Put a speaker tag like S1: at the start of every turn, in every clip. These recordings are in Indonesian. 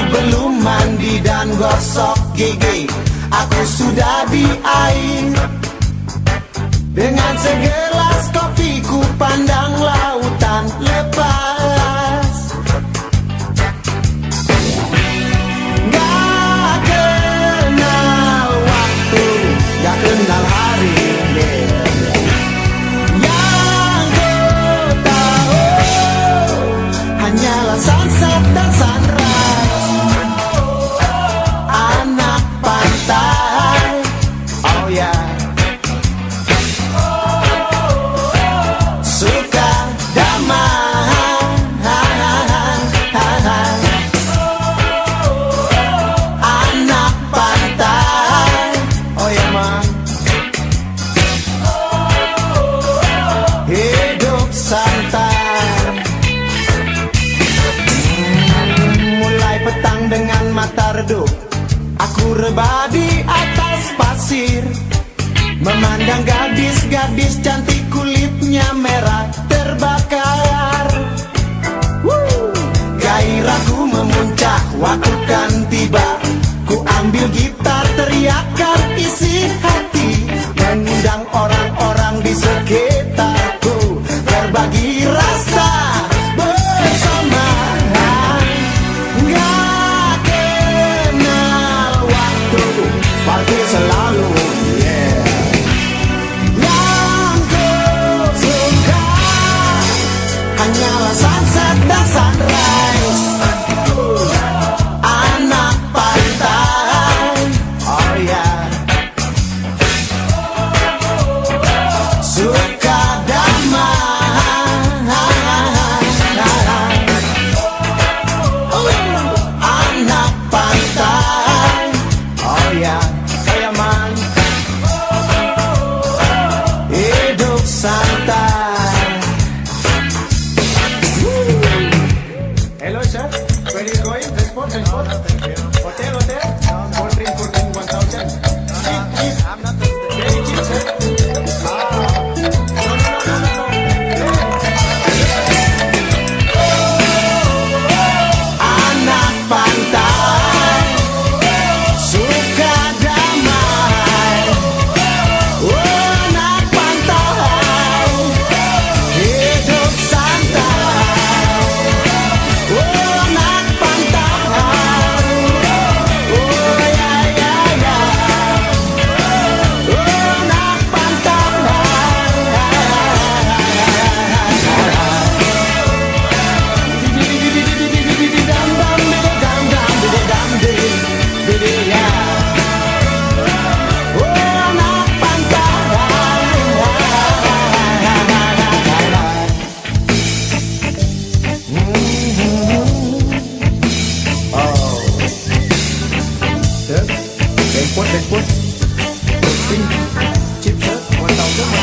S1: belum mandi dan gosok gigi, aku sudah di air. Dengan segelas kopi ku pandang lautan lepas. Gak kenal waktu, gak kenal hari. Yang ku tahu hanyalah sunset dan sunrise. Anak pantai, oh ya, suka damai. Anak pantai, oh ya man, hidup santai. Mulai petang dengan mata redup, aku rebah di atas pasir, memandang gadis-gadis cantik kulitnya merah terbakar. Gairahku memuncak, waktu kan tiba. Ku ambil gitar, teriakan isi hati, mengundang orang-orang di sekitarku, berbagi rasa bersama. Gak kenal waktu, pagi selalu, yeah. Yang ku suka hanyalah sunset dan sunrise. Anak pantai, oh yeah, suka damai. Anak pantai, oh yeah, saya man, hidup santai. Hello sir, where are you going? Transport? Hotel? Cold drink for 1,000. Cheap. I'm not very cheap, sir. No. Anak pantai, suka damai. Anak pantai, hidup santai. Anak pantai, oh ya ya ya. Anak pantai, anak Transport. Cheap sir, 1,000.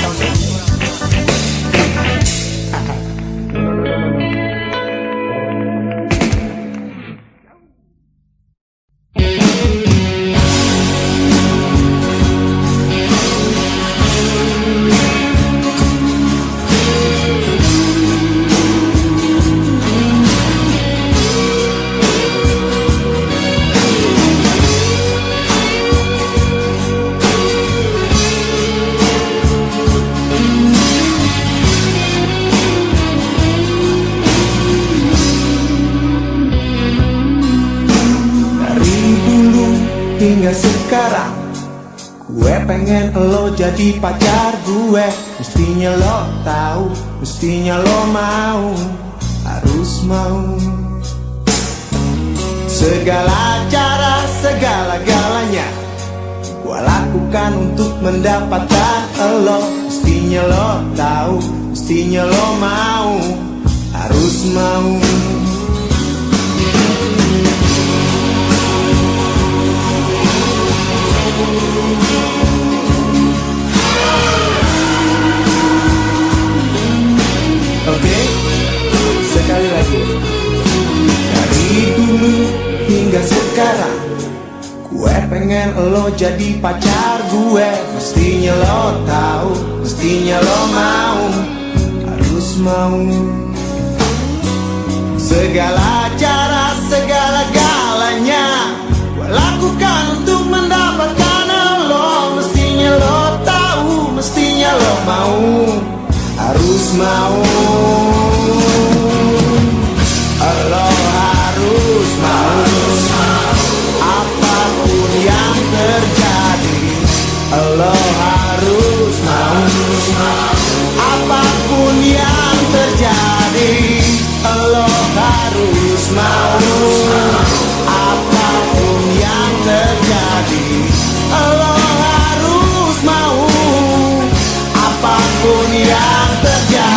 S1: Hingga sekarang gue pengen lo jadi pacar gue. Mestinya lo tahu, mestinya lo mau, harus mau. Segala cara, segala-galanya gue lakukan untuk mendapatkan lo. Mestinya lo tahu, mestinya lo mau, harus mau. Oke, sekali lagi. Dari dulu hingga sekarang gue pengen lo jadi pacar gue. Mestinya lo tahu, mestinya lo mau, harus mau. Segala cara, segala galanya mau, lo harus mau. Apapun yang terjadi, lo harus mau. Apapun yang terjadi, lo harus mau. Apapun yang terjadi, lo harus mau. Apapun yang terjadi.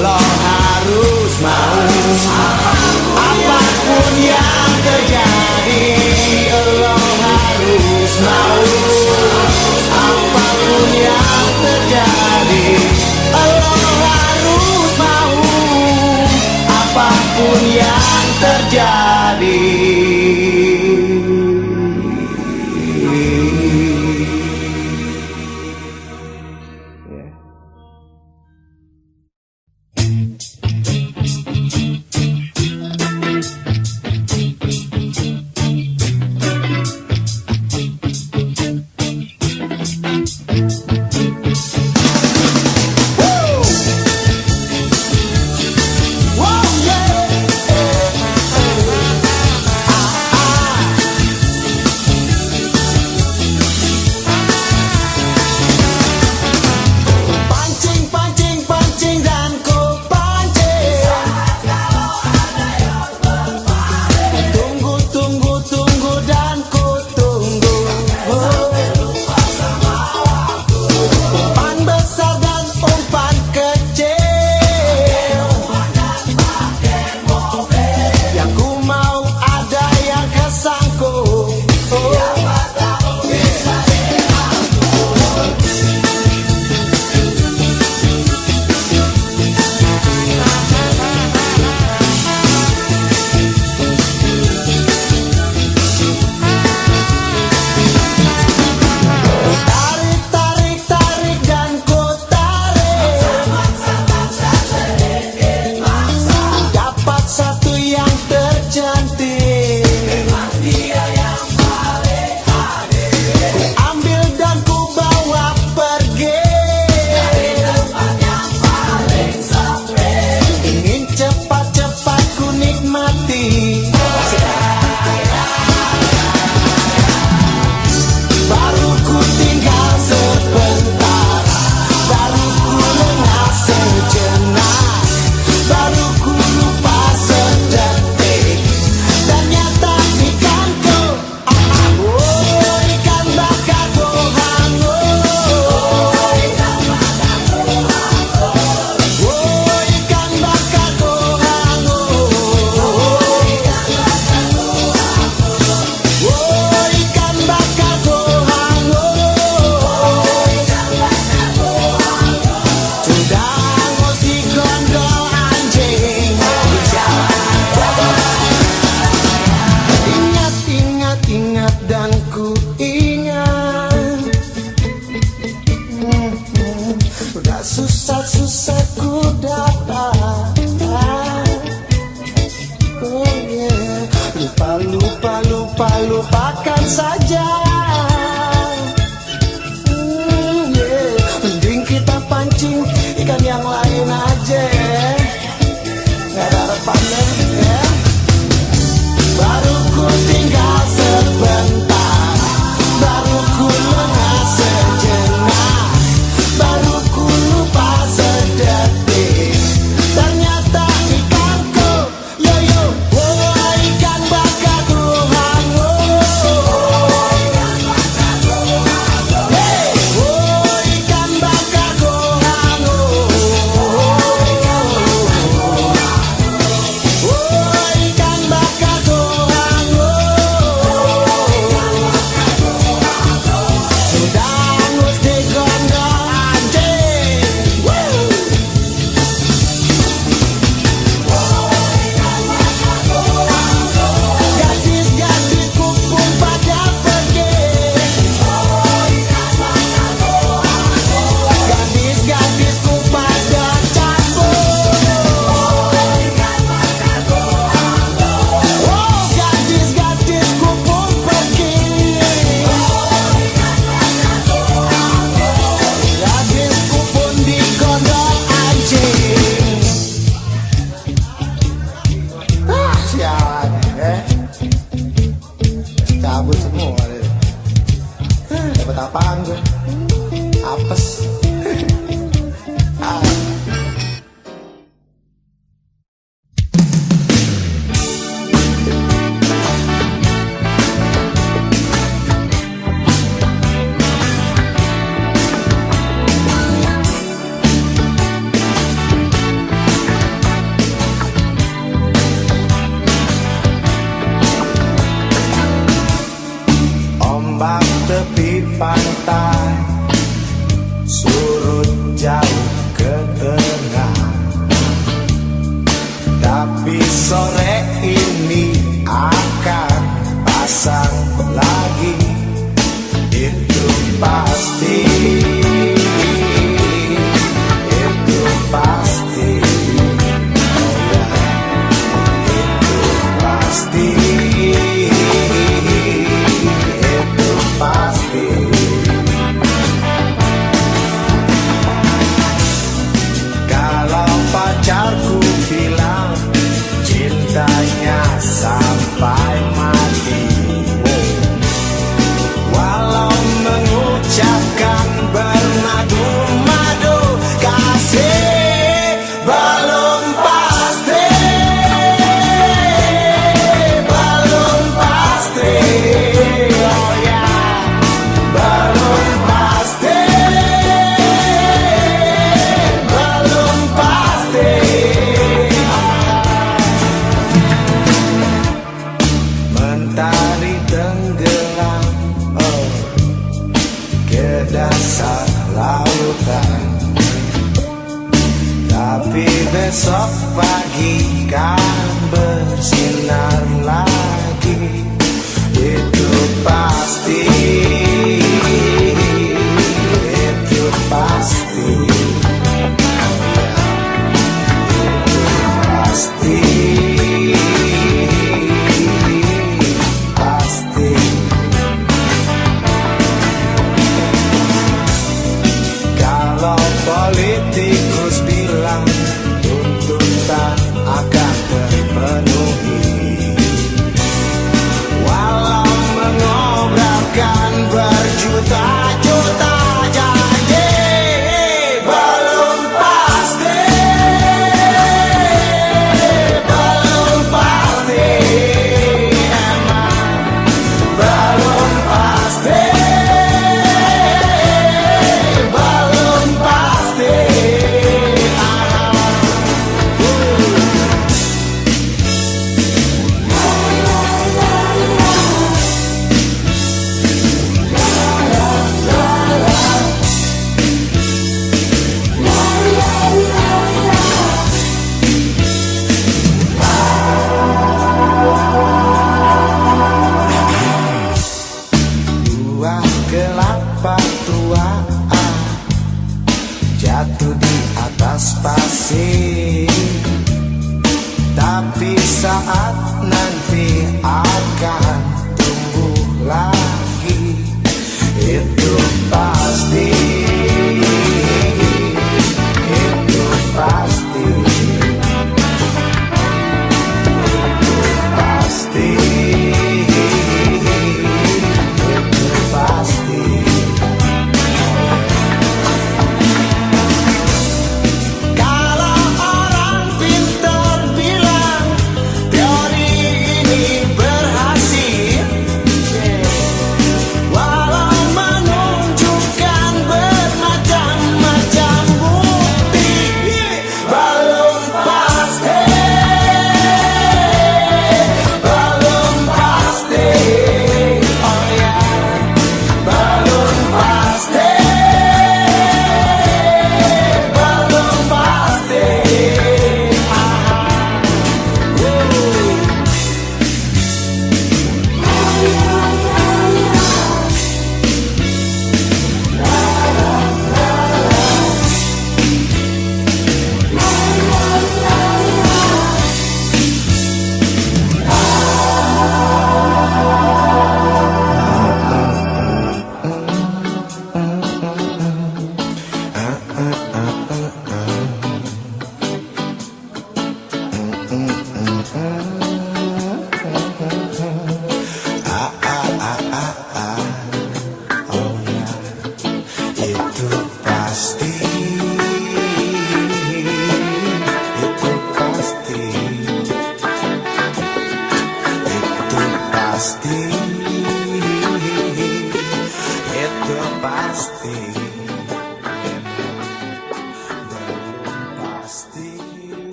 S1: Lo harus mau. Apapun yang terjadi, lo harus mau. Apapun yang terjadi, lo harus mau. Apapun yang terjadi. Susah-susah ku dapat. Oh yeah. Lupakan saja. Yeah. Mending kita pancing ikan yang lain aja. Gak ada harapannya ya. Baru ku tinggal sebentar, baru ku lengah sejenak, baru ku lupa sedetik. Ternyata ikanku, yo yo, oh ikan bakar ku hangus. pantai, surut jauh ke tengah. Tapi sore ini akan pasang lagi, itu pasti. Itu pasti. Itu pasti. Itu pasti. Kalau pacarku bilang cintanya sampai mati, walau mengucapkan bernadu-madu kasih, belum pasti. Belum pasti. Oh ya, belum pasti. Belum pasti. Mentari tenggelam ke dasar lautan, tapi besok pagi kan bersinar lagi, itu pasti. Itu pasti. Itu pasti. Pasti. Kalau politikus bilang tuntutan akan terpenuhi, walau mengobrolkan berjuta-juta janji, belum pasti. Belum pasti. Emang belum pasti. Belum pasti. Buah kelapa tua jatuh di atas pasir, tapi saat nanti akan tumbuh lagi, itu pasti. Itu pasti. Itu pasti. Itu pasti. Kalau orang pintar bilang teori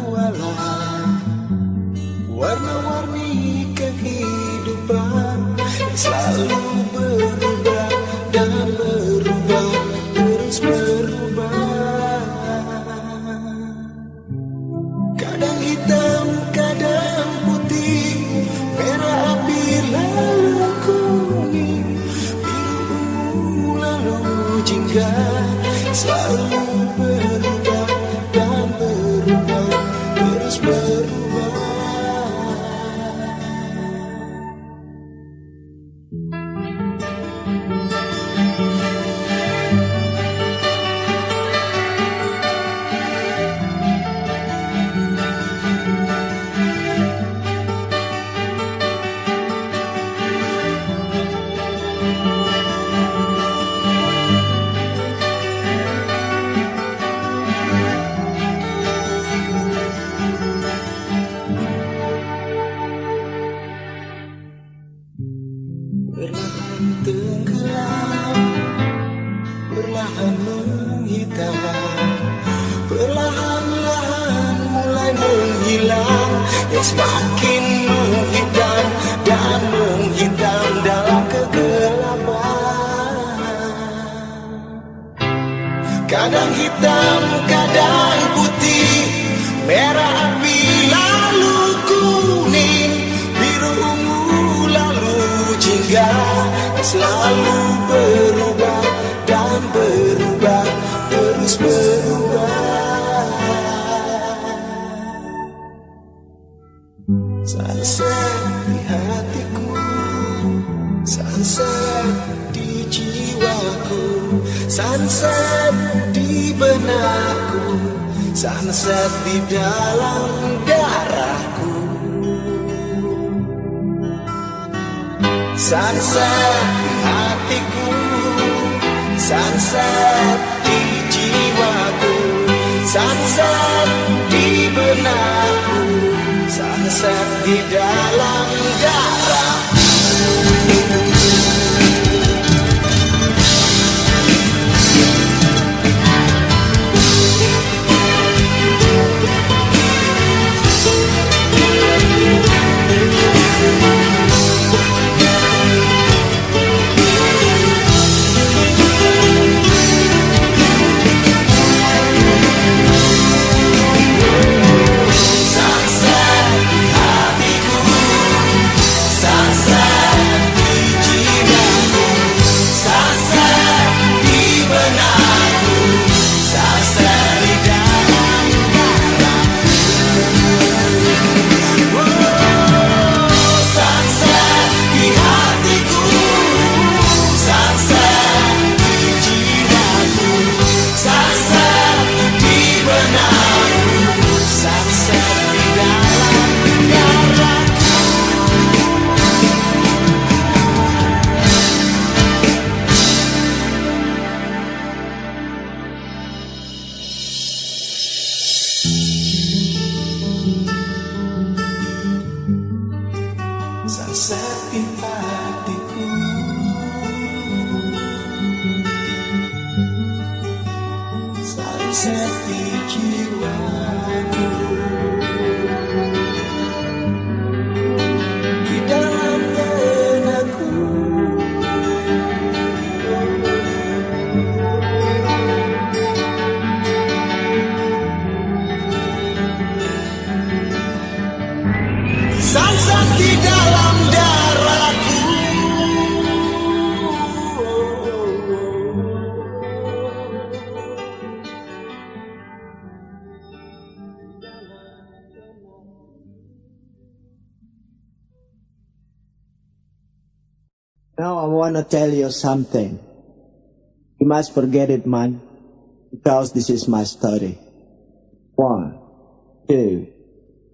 S2: walau warna-warni kehidupan selalu berubah dan berubah, terus berubah. Kadang hitam, kadang putih, merah api lalu kuning, biru lalu jingga, selalu berubah dan berubah, terus berubah. Perlahan tenggelam, perlahan menghitam, perlahan-lahan mulai menghilang, yang semakin menghitam dan menghitam dalam kegelapan. Kadang hitam, kadang putih, merah api lalu kuning, biru ungu lalu jingga, selalu berubah dan berubah, terus berubah. Sunset di hatiku, sunset di jiwaku, sunset di benakku, sunset di dalam darahku. Sunset di hatiku, sunset di jiwaku, sunset di benakku, sunset di dalam darahku. Sunset di hatiku, sunset di jiwaku, di dalam benakku. Sunset di dalam darahku.
S3: Now I want to tell you something. You must forget it, man, because this is my story. 1, 2,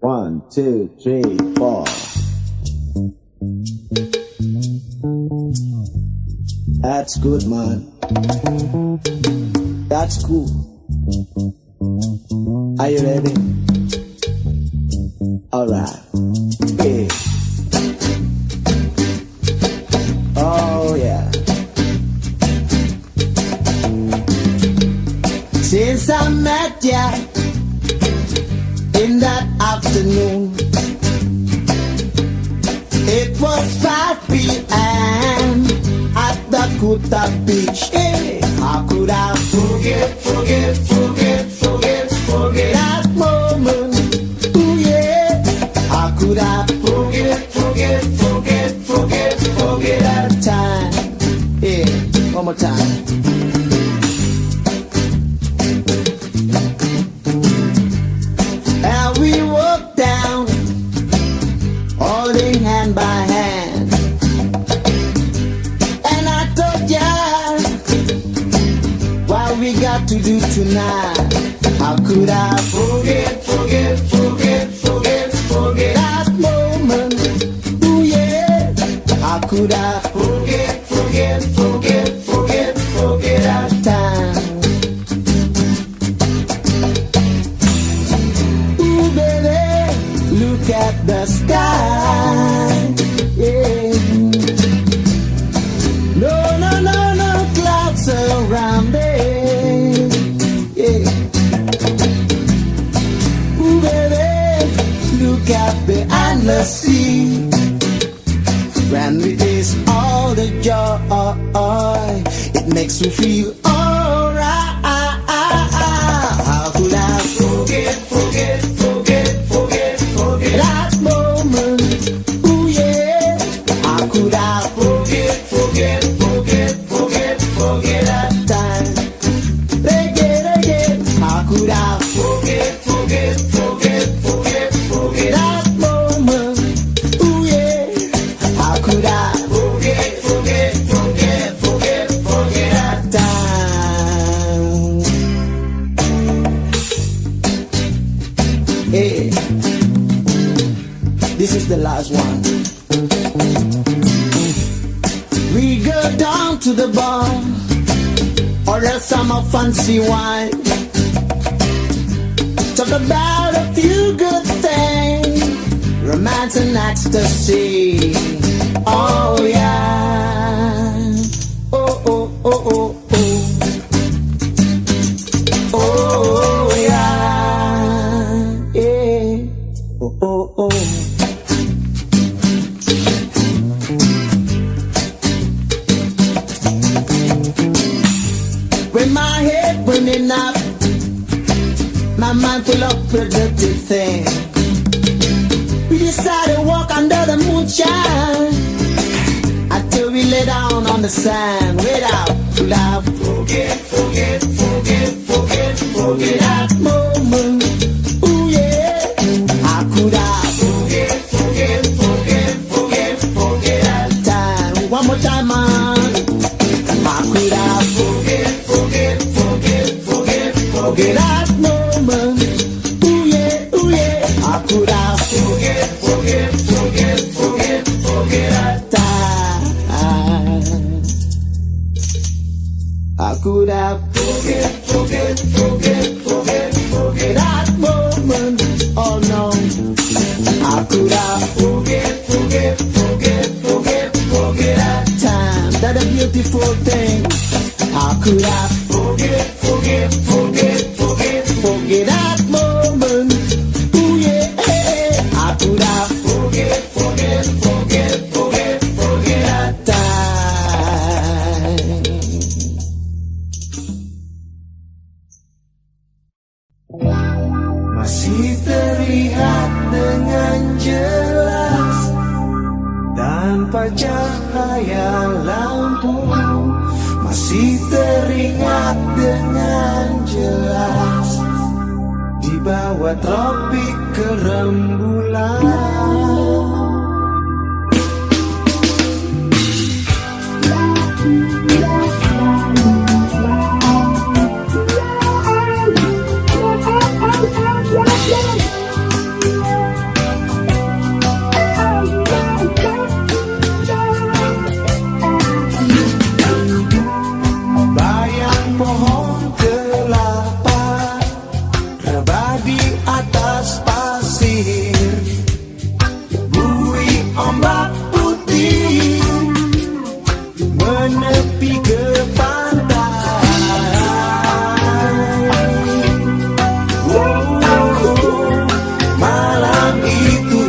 S3: 1, 2, 3, 4. That's good, man. That's cool. Are you ready? Alright. Okay. Oh yeah. Since I met ya, afternoon. It was 5 p.m. at the Kuta beach. Hey, how could I forget that moment? Ooh yeah, how could I forget that time? Yeah, one more time. And we walked down, holding hand by hand. And I told ya what we got to do tonight. How could I forget that moment? Ooh yeah, how could I forget that time? Ooh baby, look at the sky. Yeah. No clouds around it. Yeah. Ooh baby, look at the endless sea. When we taste all the joy, it makes me feel alright. How could I forget that moment? Ooh yeah, how could I forget that time? Again, how could I forget that moment? Ooh yeah, how could I forget that time? Hey, this is the last one. We go down to the bar, or else some fancy wine. Talk about a few good things, romance and ecstasy. Oh yeah. Oh oh oh oh oh. Oh yeah. Yeah. Oh oh oh. With my head burning up, my mind full of productive things, we decided to walk under the moonshine until we lay down on the sand. Without forget that moment. Ooh yeah, how could I forget that time? One more time, man. How could I forget that moment? Ooh yeah, how could I forget that time? How could I forget that moment? Oh no, how could I forget that time? That a beautiful thing. How could I forget that moment? Ooh yeah, how could I forget that time? Masih terlihat dengan jelas tanpa cahaya lampu. Masih teringat dengan jelas di bawah tropik kerembulan. Bayang pohon kelapa rebah di atas pasir.
S2: malam itu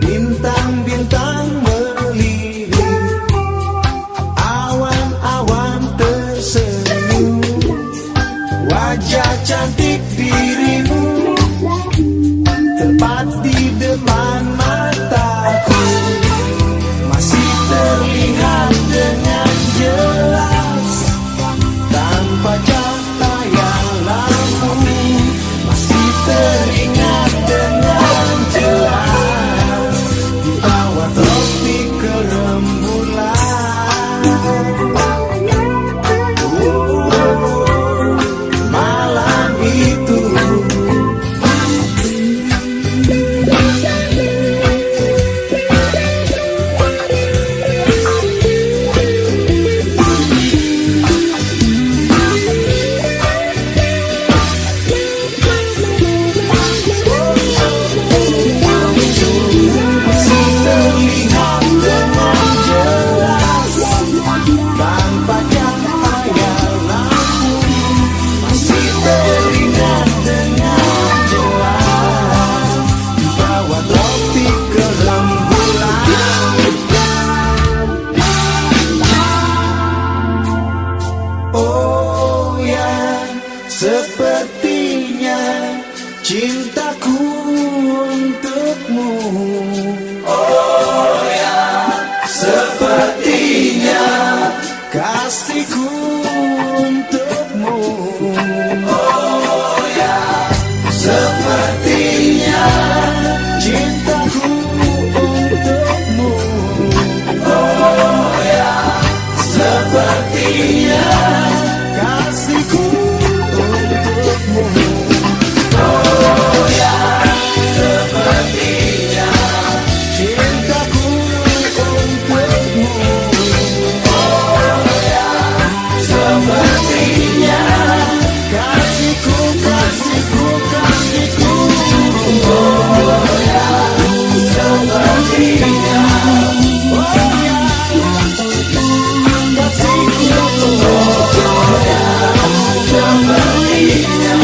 S2: bintang-bintang melirik, awan-awan tersenyum, wajah cantik dirimu tepat di depan mataku, masih terlihat dengan jelas tanpa cahaya lampu, masih teringat dengan jelas di bawah tropik kerembulan. Malam itu masih terlihat dengan jelas tanpa cahaya lampu, masih teringat dengan jelas di bawah tropik kerembulan. Oh ya, sepertinya cintaku untukmu. Oh ya, sepertinya kasihku untukmu. Oh ya, sepertinya cintaku untukmu. Oh ya, sepertinya kasihku untukmu. Oh ya, sepertinya cintaku untukmu. Oh ya, sepertinya kasihku, kasihku, kasihku. Oh ya, sepertinya. Oh ya, kasihku. Oh ya, sepertinya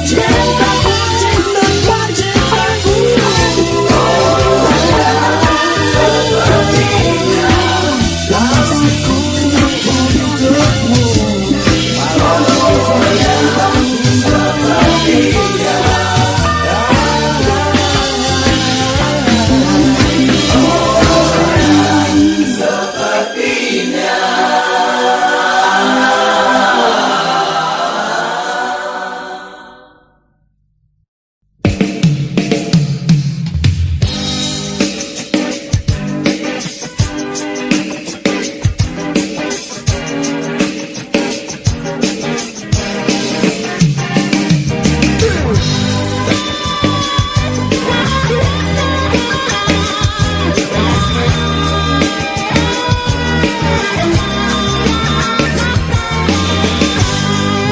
S2: cintaku, cintaku, cintaku. Oh ya, sepertinya kasihku untukmu. Oh ya, sepertinya.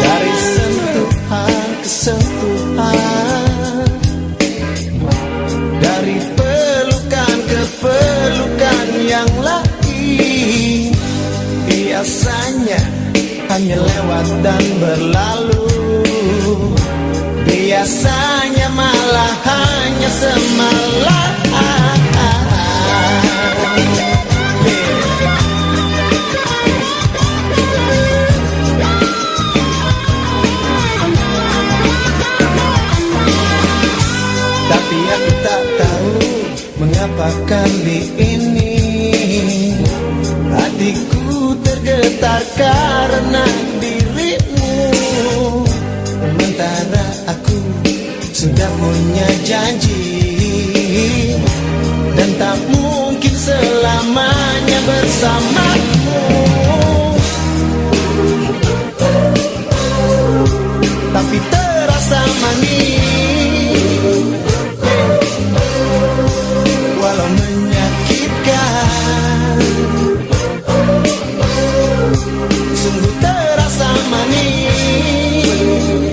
S2: Dari sentuhan ke sentuhan, dari pelukan ke pelukan yang lain, biasanya hanya lewat dan berlalu, biasanya malah hanya semalam. Tapi aku tak tahu mengapa kali ini hatiku tergetar karena dirimu. Sementara aku sudah punya janji dan tak mungkin selamanya bersamamu. Tapi terasa manis walau menyakitkan, sungguh terasa manis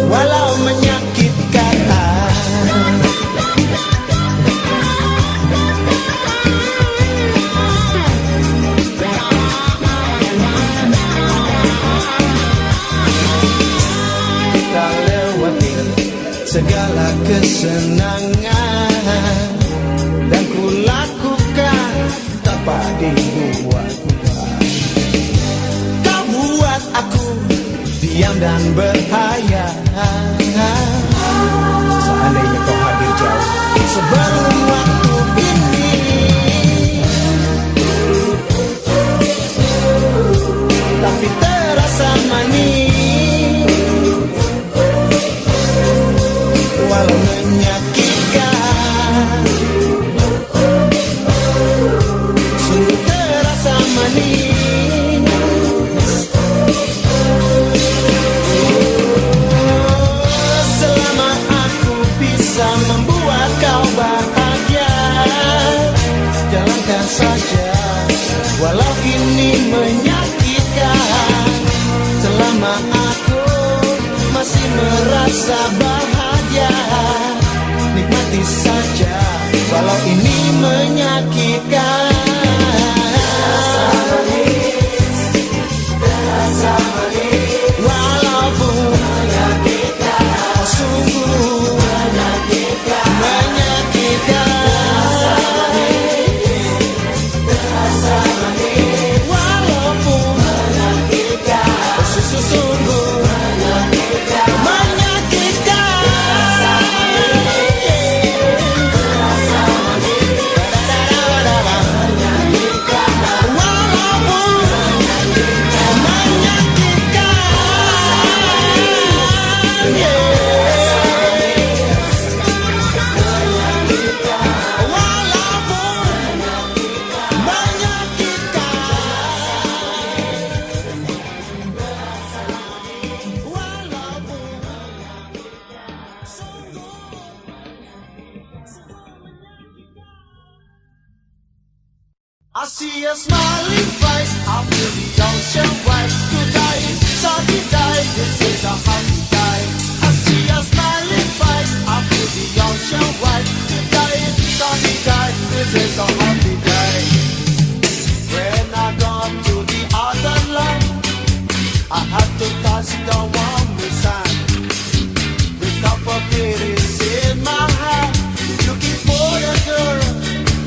S2: walau menyakitkan. riskan dan berbahaya.
S1: Seandainya kau hadir jauh
S2: Sebelum waktu ini, tapi terasa manis, walau menyakitkan. Sungguh terasa manis. Selama aku bisa membuat kau bahagia, jalankan saja walau ini menyakitkan. Selama aku masih merasa bahagia, nikmati saja walau ini menyakitkan. Walaupun menyakitkan, oh sungguh menyakitkan. Walaupun menyakitkan, oh sungguh menyakitkan. I see a smiling face, I feel the ocean wave. Today is sunny day, this is a happy day. I see a smiling face, I feel the ocean wave. Today is sunny day, this is a happy day. When I got to the other land, I had to touch the warm sand. With cup of berries in my hand, looking for a girl,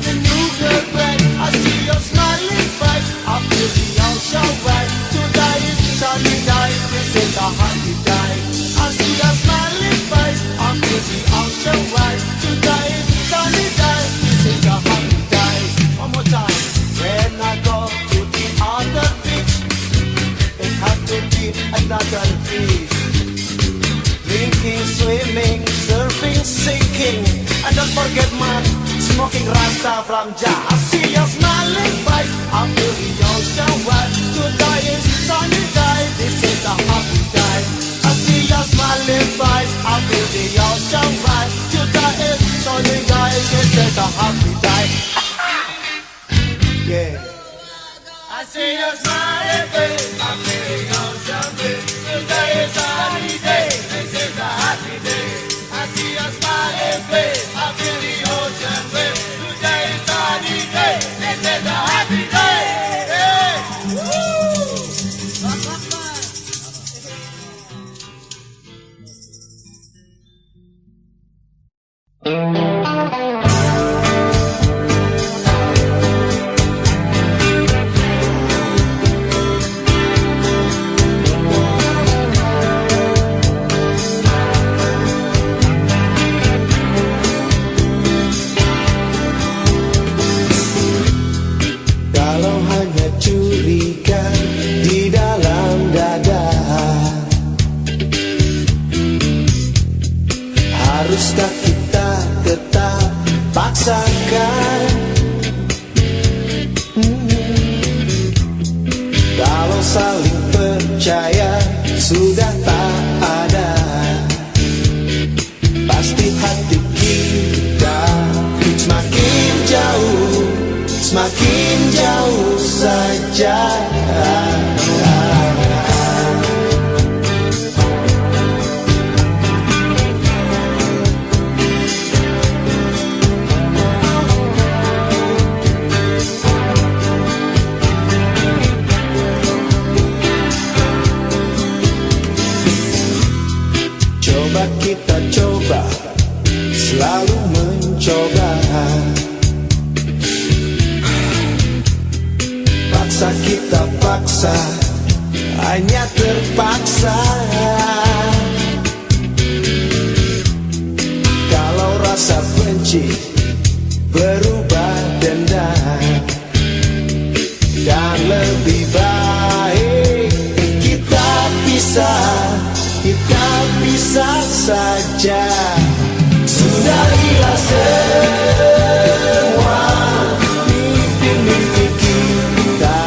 S2: a new girlfriend. I see your smiling face, I feel the ocean wave. Today is sunny day, this is a happy day. I see your smiling face, I feel the ocean wave. Today is sunny day, this is a happy day. One more time. When I go to the other beach, it had to be another beach. Drinking, swimming, surfing, sinking, and don't forget man, smoking Rasta from Jah. I see your smiling face, I feel the ocean wave. Today is sunny day, this is a happy day. I see your smiling face, I feel the ocean wave. Today is sunny day, this is a happy day. Yeah. I see your smiling face, I feel the ocean wave. Today is sunny day, this is a happy day. I see your smiling face, I feel the ocean wave. Today is sunny day, this is a happy day. Hey! Woo! Kalau hanya curiga di dalam dada, haruskah kita tetap paksakan? Kalau saling percaya sudah tak ada, pasti hati kita semakin jauh, semakin jauh saja. Coba kita coba, selalu mencoba. Paksa kita paksa,
S3: hanya terpaksa. Kalau rasa benci berubah dendam, dan lebih baik kita pisah saja. Sudahilah semua mimpi-mimpi kita,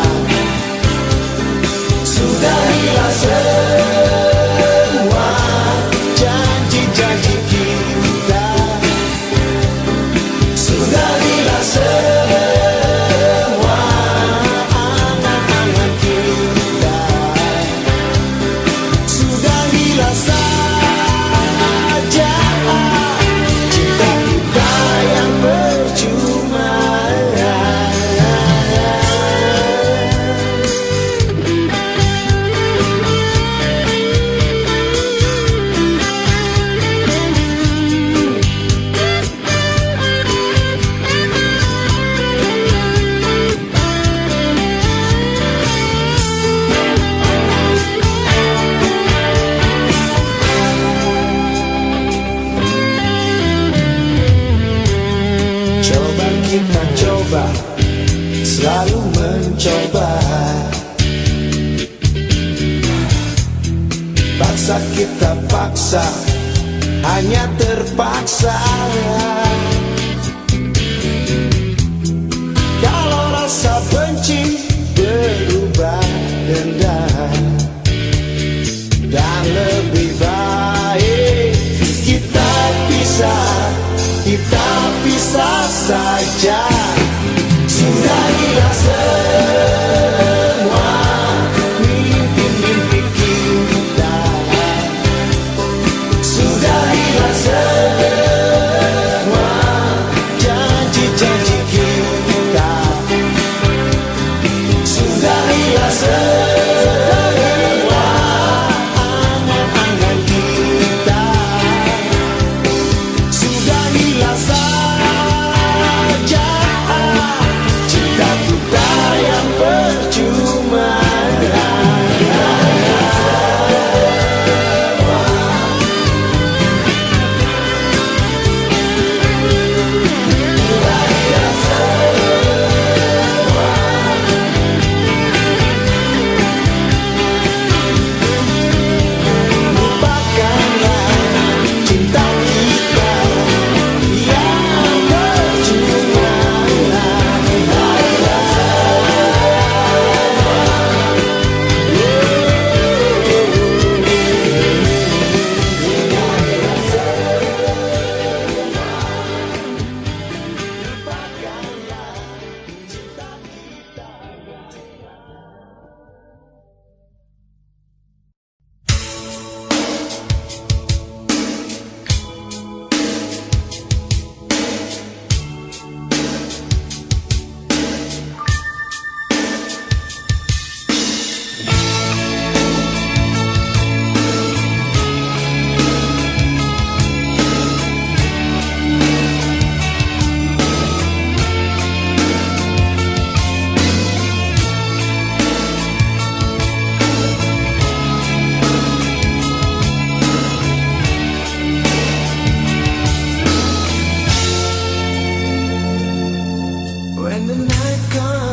S3: sudahilah semua janji-janji kita, sudahilah semua angan-angan kita, sudahilah saja cinta kita yang percuma. Coba kita coba, selalu mencoba. Paksa kita paksa, hanya terpaksa. Kalau rasa benci berubah dendam, dan lebih baik kita pisah saja. Sudahilah semua mimpi-mimpi kita, sudahilah semua janji-janji kita, sudahilah semua angan-angan kita, sudahilah saja cinta kita yang percuma. Lupakanlah cinta kita yang percuma. When the night comes